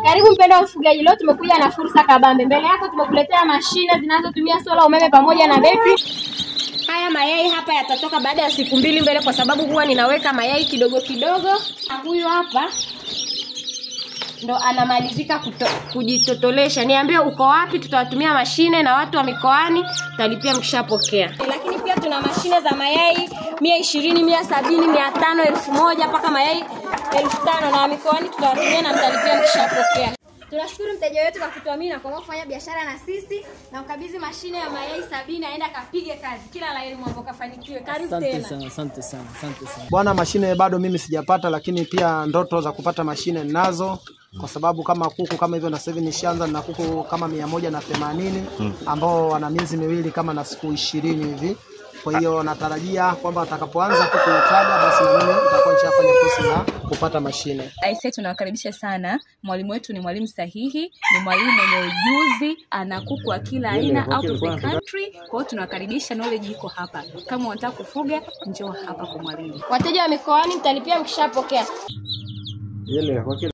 Karibu mpendwa mfugaji, leo tumekuja na fursa kabambe. Mbele yako tumekuletea mashine zinazotumia sola, umeme pamoja na betri. Haya mayai hapa yatatoka baada ya siku 2 mbele, kwa sababu huwa ninaweka mayai kidogo kidogo. Huyu hapa ndo anamalizika kujitotolesha. Niambie uko wapi, tutawatumia mashine, na watu wa mikoani tutalipia mkishapokea. Lakini pia tuna mashine za mayai 120, 170, 500, 1000 mpaka mayai 5000, na mikoani tutawatumia na mtalipia mkishapokea. Tunashukuru mteja wetu kwa kutuamini na kwa kufanya biashara na sisi, na ukabidhi mashine ya mayai 70 aenda kapige kazi. Kila la heri mambo kafanikiwe. Karibu tena. Asante sana. Bwana, mashine bado mimi sijapata, lakini pia ndoto za kupata mashine ninazo, kwa sababu kama kuku kama hivyo na sasa hivi nishaanza na kuku kama 180 ambao wana miezi 2 kama na siku 20 hivi. Kwa hiyo natarajia kwamba atakapoanza kutaga basi na mimi nitakuwa nishafanya process za kupata mashine. Aisee, tunawakaribisha sana. Mwalimu wetu ni mwalimu sahihi, ni mwalimu mwenye ujuzi, ana kuku wa kila aina out of the country. Kwa hiyo tunawakaribisha, knowledge iko hapa. Kama unataka kufuga, njoo hapa kwa mwalimu. Wateja wa mikoani mtalipia mkishapokea.